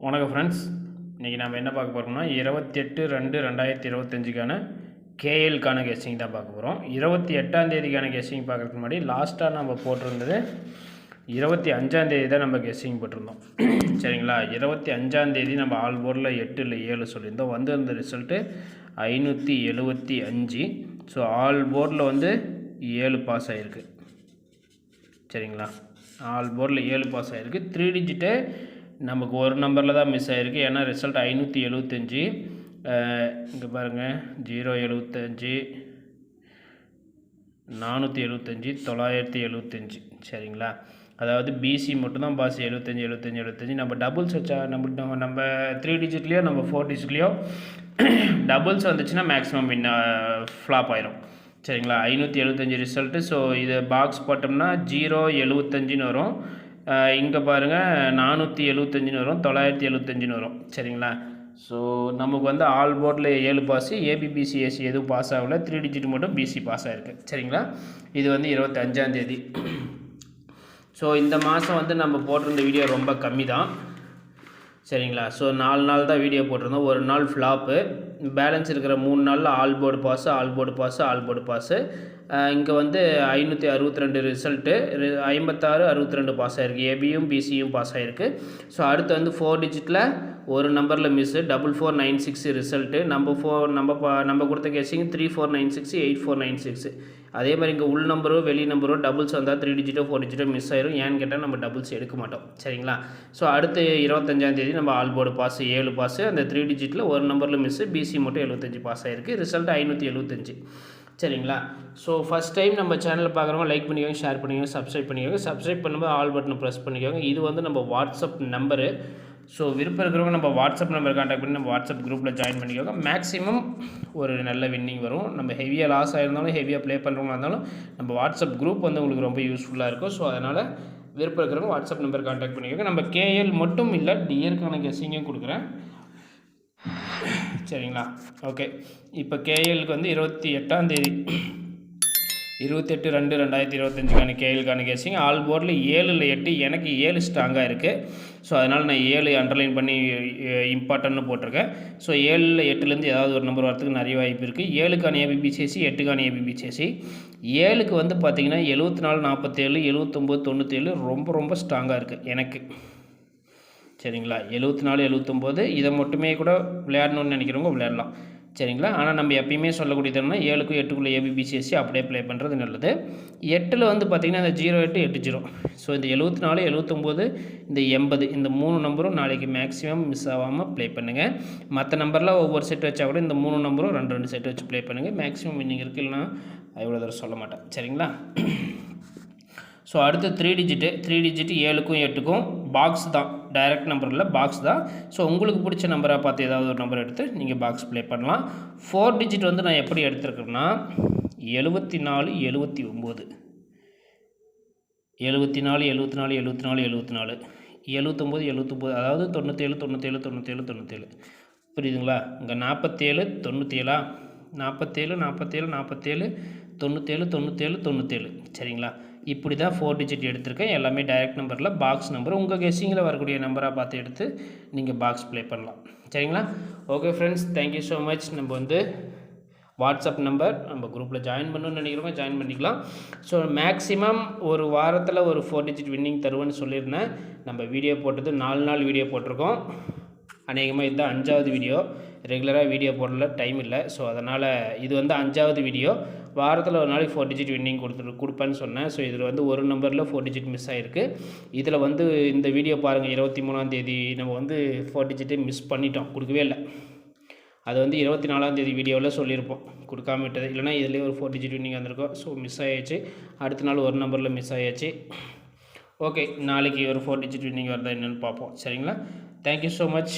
வணக்கம் ஃப்ரெண்ட்ஸ், இன்றைக்கி நம்ம என்ன பார்க்க போகிறோம்னா 28/2/2025க்கான கேஎல்கான கெஸ்டிங் தான் பார்க்க போகிறோம். 28ஆம் தேதிக்கான கெஸ்டிங் பார்க்குறதுக்கு முன்னாடி லாஸ்ட்டாக நம்ம போட்டிருந்தது 25ஆம் தேதி தான் நம்ம கெஸ்டிங் போட்டிருந்தோம். சரிங்களா? 25ஆம் தேதி நம்ம ஆல் போர்டில் 8 இல்லை 7 சொல்லியிருந்தோம். வந்திருந்த ரிசல்ட்டு 575. ஸோ ஆல் போர்டில் வந்து 7 பாஸ் ஆகிருக்கு. சரிங்களா? ஆல் போர்டில் 7 பாஸ் ஆகிருக்கு. 3 டிஜிட்டு நமக்கு ஒரு நம்பரில் தான் மிஸ் ஆகிருக்கு. ஏன்னா ரிசல்ட் 575. இங்கே பாருங்கள், 075, 475, 975. சரிங்களா? அதாவது பிசி மட்டும்தான் பாஸ் 75. நம்ம டபுள்ஸ் வச்சா நம்ம 3 டிஜிட்லேயோ நம்ம 4 டிஜிட்லேயோ டபுள்ஸ் வந்துச்சுன்னா மேக்ஸிமம் ஃப்ளாப் ஆயிரும். சரிங்களா? 575 ரிசல்ட்டு. ஸோ இது பாக்ஸ் போட்டோம்னா 075ன்னு வரும். இங்கே பாருங்கள் 475ன்னு வரும், 975ன்னு வரும். சரிங்களா? ஸோ நமக்கு வந்து ஆல் போர்டில் 7 பாஸு, ஏபிபிசி ஏசி எதுவும் பாஸ் ஆகலை. 3 டிஜிட் மட்டும் பிசி பாஸ் ஆகிருக்கு. சரிங்களா? இது வந்து 25ஆம் தேதி. ஸோ இந்த மாதம் வந்து நம்ம போட்டிருந்த வீடியோ ரொம்ப கம்மி தான். சரிங்களா? ஸோ 4 நாள் தான் வீடியோ போட்டிருந்தோம். ஒரு நாள் ஃப்ளாப்பு. பேலன்ஸ் இருக்கிற 3 நாளில் ஆல் போர்டு பாஸு. இங்கே வந்து 562 ரிசல்ட்டு, 56, 62 பாஸ் ஆகிருக்கு. ஏபியும் பிசியும் பாஸ் ஆகிருக்கு. ஸோ அடுத்து வந்து 4 டிஜிட்டில் ஒரு நம்பரில் மிஸ்ஸு 4496 ரிசல்ட்டு. நம்ம கொடுத்த கேசிங் 3496, 8496. அதே மாதிரி இங்கே உள் நம்பரோ வெளி நம்பரோ டபுள்ஸ் வந்தால் 3 டிஜிட்டோ 4 டிஜிட்டோ மிஸ் ஆயிரும். ஏன்னு கேட்டால் நம்ம டபுள்ஸ் எடுக்க மாட்டோம். சரிங்களா? ஸோ அடுத்து 25ஆம் தேதி நம்ம ஆல் போர்டு பாஸு 7 பாஸு. அந்த 3 டிஜிட்டில் ஒரு நம்பரில் மிஸ்ஸு, பிசி மட்டும் 75 பாஸ் ஆகிருக்கு. ரிசல்ட் 575. சரிங்களா? ஸோ ஃபஸ்ட் டைம் நம்ம சேனலில் பார்க்குறவங்க லைக் பண்ணிக்கோங்க, ஷேர் பண்ணிக்கோங்க, சப்ஸ்கிரைப் பண்ணும்போது ஆல் பட்டனை ப்ரெஸ் பண்ணிக்கோங்க. இது வந்து நம்ம வாட்ஸ்அப் நம்பரு. ஸோ விருப்பம் இருக்கிறவங்க நம்ம வாட்ஸ்அப் நம்பர் கான்டாக்ட் பண்ணி நம்ம வாட்ஸ்அப் குரூப்பில் ஜாயின் பண்ணிக்கோங்க. மேக்ஸிமம் ஒரு நல்ல வின்னிங் வரும். நம்ம ஹெவியாக லாஸ் ஆகிருந்தாலும் ஹெவியாக ப்ளே பண்ணுறவங்களா இருந்தாலும் நம்ம வாட்ஸ்அப் குரூப் வந்து உங்களுக்கு ரொம்ப யூஸ்ஃபுல்லாக இருக்கும். ஸோ அதனால் விருப்பம் இருக்கிறவங்க வாட்ஸ்அப் நம்பர் கான்டாக்ட் பண்ணிக்கோங்க. நம்ம கேஎல் மட்டும் இல்லை, டிஎர்க்கான கெஸ்ஸிங்கும் கொடுக்குறேன். சரிங்களா? ஓகே, இப்போ கேஎலுக்கு வந்து 28ஆம் தேதி 28/2/2025க்கான கேஎலுக்கான கெஸ்ஸிங். ஆல் போர்டில் 7 இல்லை 8, எனக்கு 7 ஸ்ட்ராங்காக இருக்குது. ஸோ அதனால் நான் 7 அண்டர்லைன் பண்ணி இம்பார்ட்டன்ட்னு போட்டிருக்கேன். ஸோ 7 இல்லை 8லேருந்து ஏதாவது ஒரு நம்பர் வரத்துக்கு நிறைய வாய்ப்பு இருக்குது. 7க்கான ஏபிபிசிஎஸ்சி, 8க்கான ஏபிபிசிஎஸ்சி. 7க்கு வந்து பார்த்திங்கன்னா 74, 47, 79, 97 ரொம்ப ஸ்ட்ராங்காக இருக்குது எனக்கு. சரிங்களா? 74, 79 இதை மட்டுமே கூட விளையாடணும்னு நினைக்கிறவங்க விளையாடலாம். சரிங்களா? ஆனால் நம்ம எப்பயுமே சொல்லக்கூடியது என்னன்னா 7க்கும் 8க்குள்ளே ஏபிபிசிஎஸ்சி அப்படியே ப்ளே பண்ணுறது நல்லது. 8ல் வந்து பார்த்திங்கன்னா இந்த 08, 80. ஸோ இந்த 74, 79, இந்த 80 இந்த 3 நம்பரும் நாளைக்கு மேக்ஸிமம் மிஸ் ஆகாமல் ப்ளே பண்ணுங்கள். மற்ற நம்பரில் ஒவ்வொரு செட் வச்சா கூட இந்த 3 நம்பரும் 2 செட் வச்சு ப்ளே பண்ணுங்கள். மேக்ஸிமம் வின்னிங் இருக்குது, இல்லைனா இவ்வளோ தூரம் சொல்ல மாட்டேன். சரிங்களா? ஸோ அடுத்து 3 டிஜிட்டு 7க்கும் 8க்கும் பாக்ஸ் தான், டைரக்ட் நம்பர் இல்லை, பாக்ஸ் தான். ஸோ உங்களுக்கு பிடிச்ச நம்பராக பார்த்து ஏதாவது ஒரு நம்பர் எடுத்து நீங்கள் பாக்ஸ் ப்ளே பண்ணலாம். 4 டிஜிட் வந்து நான் எப்படி எடுத்துருக்கேன்னா 74, 79, 79, அதாவது 97. புரியுதுங்களா? இங்கே 47, 97, 97. சரிங்களா? இப்படி தான் 4 டிஜிட் எடுத்திருக்கேன். எல்லாமே டைரக்ட் நம்பரில், பாக்ஸ் நம்பர். உங்கள் கெஸ்ஸிங்கில் வரக்கூடிய நம்பராக பார்த்து எடுத்து நீங்கள் பாக்ஸ் ப்ளே பண்ணலாம். சரிங்களா? Okay friends, thank you so much. நம்ம வந்து வாட்ஸ்அப் நம்பர் நம்ம குரூப்பில் ஜாயின் பண்ணணும்னு நினைக்கிறவங்க ஜாயின் பண்ணிக்கலாம். ஸோ மேக்ஸிமம் ஒரு வாரத்தில் ஒரு 4 டிஜிட் வின்னிங் தருவேன்னு சொல்லியிருந்தேன். நம்ம வீடியோ போட்டது 4 நாள் வீடியோ போட்டிருக்கோம். அநேகமாக இதுதான் 5வது வீடியோ. ரெகுலராக வீடியோ போடல, டைம் இல்லை. ஸோ அதனால் இது வந்து 5வது வீடியோ. வாரத்தில் ஒரு நாளைக்கு 4 டிஜிட் வின்னிங் கொடுப்பேன்னு சொன்னேன். ஸோ இதில் வந்து ஒரு நம்பரில் 4 டிஜிட் மிஸ் ஆகிருக்கு. இதில் வந்து இந்த வீடியோ பாருங்கள், 23ஆம் தேதி நம்ம வந்து 4 டிஜிட்டே மிஸ் பண்ணிட்டோம், கொடுக்கவே இல்லை. அது வந்து 24ஆம் தேதி வீடியோவில் சொல்லியிருப்போம், கொடுக்காம விட்டது. இல்லைனா இதிலே ஒரு 4 டிஜிட் வின்னிங் வந்திருக்கோம். ஸோ மிஸ் ஆகிடுச்சு. அடுத்த நாள் ஒரு நம்பரில் மிஸ் ஆகிடுச்சு. ஓகே, நாளைக்கு ஒரு 4 டிஜிட் வின்னிங் வருதா என்னென்னு பார்ப்போம். சரிங்களா? Thank you so much.